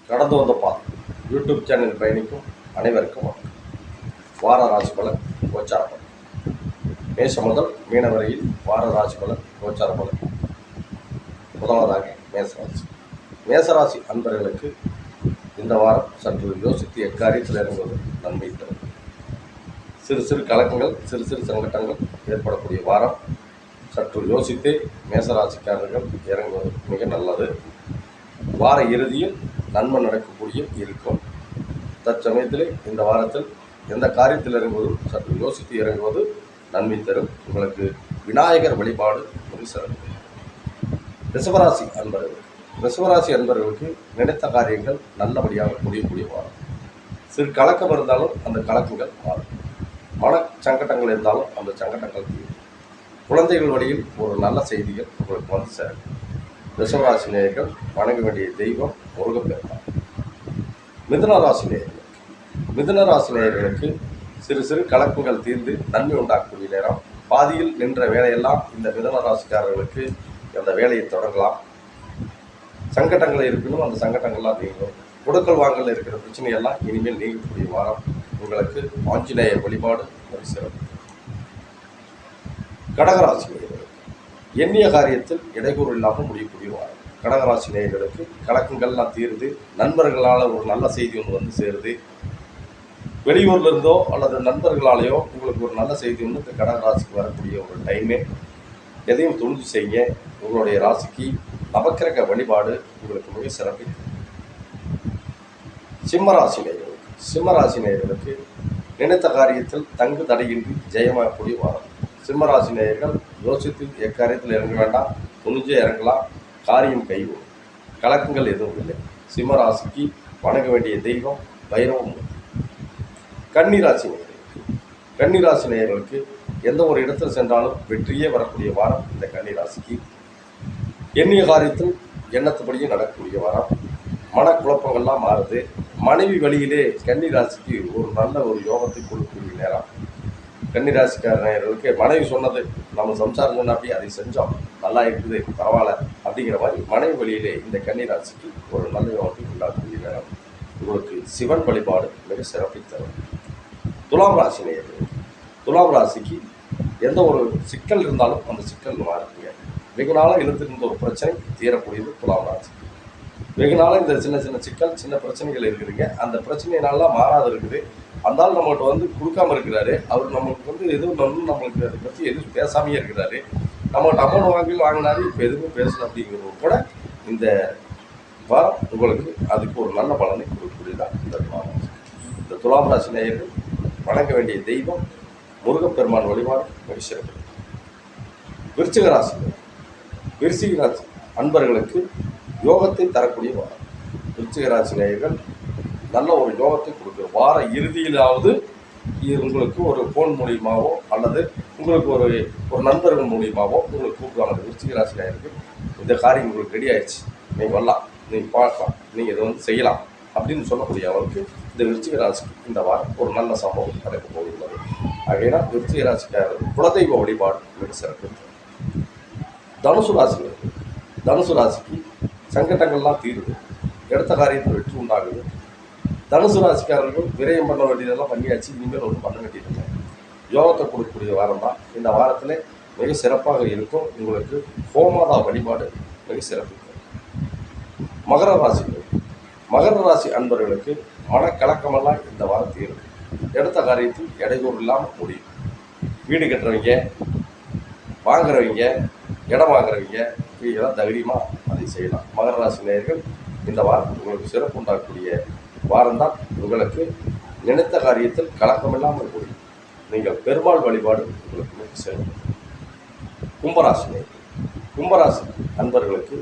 கடந்து வந்த பாதை யூடியூப் சேனல் பயணிக்கும் அனைவருக்கும் வணக்கம். வார ராசி பலன் கோச்சார பலன் மேஷம் முதல் மீன வரையில் வார ராசி பலன் கோச்சார பலன். முதலாவதாக மேசராசி. மேசராசி அன்பர்களுக்கு இந்த வாரம் சற்று யோசித்து எக்காரியத்தில் இறங்குவது நன்மை தரும். சிறு சிறு கலக்கங்கள், சிறு சிறு சங்கடங்கள் ஏற்படக்கூடிய வாரம். சற்று யோசித்து மேசராசிக்காரர்கள் இறங்குவது மிக நல்லது. வார இறுதியில் நன்மை நடக்கக்கூடிய இருக்கும். தற்சமயத்தில் இந்த வாரத்தில் எந்த காரியத்தில் இறங்குவதும் சற்று யோசித்து இறங்குவது நன்மை தரும். உங்களுக்கு விநாயகர் வழிபாடு மிக சிறப்பு. ரிஷபராசி அன்பர்கள். ரிஷபராசி அன்பர்களுக்கு நினைத்த காரியங்கள் நல்லபடியாக முடியக்கூடிய வாரம். சிறு கலக்கம் இருந்தாலும் அந்த கலக்கங்கள் மாறும். மன சங்கடங்கள் இருந்தாலும் அந்த சங்கடங்கள் தீரும். குழந்தைகள் வழியில் ஒரு நல்ல செய்திகள் உங்களுக்கு வந்து சேரும். ரிஷபராசி நேயர்கள் வணங்க வேண்டிய தெய்வம் முருகப்பெருமான். மிதுனராசி நேயர்கள். மிதுனராசி நேயர்களுக்கு சிறு சிறு கலக்கங்கள் தீர்ந்து நன்மை உண்டாக்கக்கூடிய நேரம். பாதியில் நின்ற வேலையெல்லாம் இந்த மிதுனராசிக்காரர்களுக்கு அந்த வேலையை தொடங்கலாம். சங்கடங்கள் இருக்கணும், அந்த சங்கடங்கள்லாம் நீங்கும். கொடுக்கல் வாங்கல் இருக்கிற பிரச்சனையெல்லாம் இனிமேல் நீங்கக்கூடிய வாரம். உங்களுக்கு ஆஞ்சநேயர் வழிபாடு ஒரு சிறப்பு. கடகராசி நேயர்களுக்கு எண்ணிய காரியத்தில் இடையூறு இல்லாமல் முடியக்கூடிய வாரம். கடகராசி நேயர்களுக்கு கலக்கங்கள்லாம் தீருது. நண்பர்களால் ஒரு நல்ல செய்தி ஒன்று வந்து சேருது. வெளியூர்ல இருந்தோ அல்லது நண்பர்களாலேயோ உங்களுக்கு ஒரு நல்ல செய்தி ஒன்று இந்த கடகராசிக்கு வரக்கூடிய ஒரு டைமே. எதையும் துணிஞ்சு செய்ய. உங்களுடைய ராசிக்கு நவக்கிரக வழிபாடு உங்களுக்கு மிக சிறப்பு. சிம்மராசி நேயர்களுக்கு. சிம்மராசி நேயர்களுக்கு நினைத்த காரியத்தில் தங்கு தடையின்றி ஜெயமாகக்கூடிய வாரம். சிம்மராசி நேயர்கள் யோசித்து எக்காரியத்தில் இறங்க வேண்டாம், துணிஞ்சே இறங்கலாம். காரியம் கைகூடும். கலக்கங்கள் எதுவும் இல்லை. சிம்மராசிக்கு வணங்க வேண்டிய தெய்வம் பைரவம். கன்னிராசி நேயர்களுக்கு. கன்னிராசி நேயர்களுக்கு எந்த ஒரு இடத்தில் சென்றாலும் வெற்றியே வரக்கூடிய வாரம் இந்த கன்னிராசிக்கு. எண்ணிய காரியத்தில் எண்ணத்துப்படியே நடக்கக்கூடிய வாரம். மனக்குழப்பங்கள்லாம் மாறுது. மனைவி வழியிலே கன்னிராசிக்கு ஒரு நல்ல ஒரு யோகத்தை கொடுக்கக்கூடிய நேரம். கன்னிராசிக்காரர்களுக்கு மனைவி சொன்னது நம்ம சம்சாரம் சொன்ன அப்படி அதை செஞ்சோம், நல்லா இருக்குது, பரவாயில்ல அப்படிங்கிற மாதிரி மனைவி வழியிலே இந்த கன்னிராசிக்கு ஒரு நல்ல யோகத்தை உண்டாக்கக்கூடிய நேரம். உங்களுக்கு சிவன் வழிபாடு மிக சிறப்பை தரும். துலாம் ராசி நேயர்கள். துலாம் ராசிக்கு எந்த ஒரு சிக்கல் இருந்தாலும் அந்த சிக்கல் மாறுங்க. வெகு நாளாக இழுத்துருந்த ஒரு பிரச்சனை தீரக்கூடியது துலாம் ராசி. வெகு நாளாக இந்த சின்ன சின்ன சிக்கல், சின்ன பிரச்சனைகள் இருக்குதுங்க. அந்த பிரச்சனையினாலாம் மாறாது இருக்குது. அந்த ஆள் நம்மகிட்ட வந்து கொடுக்காம இருக்கிறாரு. அவர் நம்மளுக்கு வந்து எதுவும் நம்மளுக்கு அதை பற்றி எதுவும் பேசாமையே இருக்கிறாரு. நம்மகிட்ட அமௌண்ட் வாங்கினாரு, இப்போ எதுவும் பேசல அப்படிங்கிறது கூட இந்த வாரம் உங்களுக்கு அதுக்கு ஒரு நல்ல பலனை கொடுக்கக்கூடியதான் இந்த துலாம் ராசி. இந்த துலாம் ராசி நேயர்கள் வணங்க வேண்டிய தெய்வம் முருகப்பெருமான் வழிபாடு மிக சிறப்பு. விருச்சிக ராசி. விருச்சிக ராசி அன்பர்களுக்கு யோகத்தை தரக்கூடிய வாரம். விருச்சிக ராசி நேயர்கள் நல்ல ஒரு யோகத்தை கொடுக்குற வார இறுதியிலாவது உங்களுக்கு ஒரு ஃபோன் மூலியமாகவோ அல்லது உங்களுக்கு ஒரு நண்பர்கள் மூலியமாகவோ உங்களுக்கு கூப்பிடுவாங்க. விருச்சிக ராசி நேயர்கள் இந்த காரியம் உங்களுக்கு ரெடி ஆயிடுச்சு, நீங்கள் வரலாம், நீங்கள் பார்க்கலாம், நீங்கள் இதை வந்து செய்யலாம் அப்படின்னு சொல்லக்கூடிய அவருக்கு இந்த விருச்சிக ராசிக்கு இந்த வாரம் ஒரு நல்ல சம்பவம் நடக்க போகிறது. ஆகையினால் விருச்சிக ராசிக்காரர்கள் குலதெய்வ வழிபாடு மிக சிறப்பு. தனுசு ராசி. தனுசு ராசிக்கு சங்கடங்கள்லாம் தீருது. எடுத்த காரியத்தில் வெற்றி உண்டாகுது. தனுசு ராசிக்காரர்கள் விரயம் பண்ண வேண்டியதெல்லாம் பண்ணியாச்சு, இனிமேல் ஒன்றும் பண்ண வேண்டியதில்லை. யோகத்தை கொடுக்கக்கூடிய வாரம் தான். இந்த வாரத்தில் மிக சிறப்பாக இருக்கும். உங்களுக்கு ஹோமாதா வழிபாடு மிக சிறப்பு. மகர ராசி. மகர ராசி அன்பர்களுக்கு மனக்கலக்கமெல்லாம் இந்த வாரம் தீரும். எடுத்த காரியத்தில் இடையூறு இல்லாமல் முடியும். வீடு கட்டுறவங்க, வாங்குறவங்க, இடம் வாங்குறவங்க இதெல்லாம் தைரியமாக அதை செய்யலாம். மகர ராசி நேயர்கள் இந்த வாரம் உங்களுக்கு சிறப்பு உண்டாக்கக்கூடிய வாரம்தான். உங்களுக்கு நினைத்த காரியத்தில் கலக்கமில்லாமல் முடியும். நீங்கள் பெருமாள் வழிபாடு உங்களுக்கு மிக சிறப்பு. கும்பராசி நேயர்கள். கும்பராசி அன்பர்களுக்கு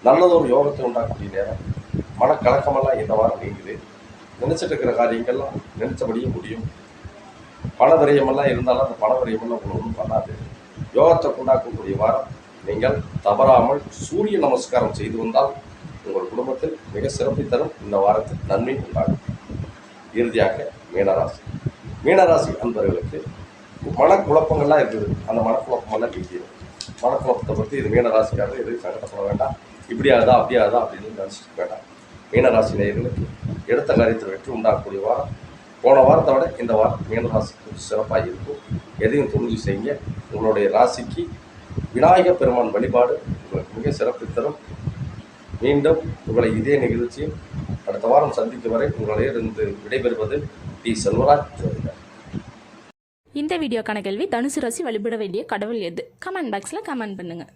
நல்லதொரு யோகத்தை உண்டாக்கக்கூடிய நேரம். மனக்கலக்கமெல்லாம் இந்த வாரம் நீங்குது. நினைச்சிட்டு இருக்கிற காரியங்கள்லாம் நினைச்சபடியே முடியும். பண விரயமெல்லாம் இருந்தாலும் அந்த பண விரயமெல்லாம் உங்களுக்கு ஒன்றும் பண்ணாது. யோகத்தை உண்டாக்கக்கூடிய வாரம். நீங்கள் தவறாமல் சூரிய நமஸ்காரம் செய்து வந்தால் உங்கள் குடும்பத்தில் மிக சிறப்பை தரும். இந்த வாரத்தில் நன்மை உண்டாகும். இறுதியாக மீனராசி. மீனராசி அன்பர்களுக்கு மனக்குழப்பங்கள்லாம் இருக்குது. அந்த மனக்குழப்பமெல்லாம் நீக்கிடும். மனக்குழப்பத்தை பற்றி இது மீனராசிக்காரர் எதுவும் சங்கடப்பட வேண்டாம். இப்படி ஆகுதா அப்படி ஆகுதா அப்படின்னு நினச்சிட்டு வேண்டாம். மீனராசி நேயர்களுக்கு எடுத்த காரியத்தில் வெற்றி உண்டாகக்கூடிய வாரம். போன வாரத்தை விட இந்த வாரம் மீனராசிக்கு சிறப்பாக இருக்கும். எதையும் துணிஞ்சு செய்யுங்க. உங்களுடைய ராசிக்கு விநாயகர் பெருமான் வழிபாடு உங்களுக்கு மிக சிறப்பு தரும். மீண்டும் உங்களை இதே நிகழ்ச்சியில் அடுத்த வாரம் சந்திக்கும் வரை உங்களிடமிருந்து விடைபெறுவது டி. செல்வராஜ் ஜோதிடர். இந்த வீடியோக்கான கேள்வி, தனுசு ராசி வழிபட வேண்டிய கடவுள் எது? கமெண்ட் பாக்ஸில் கமெண்ட் பண்ணுங்கள்.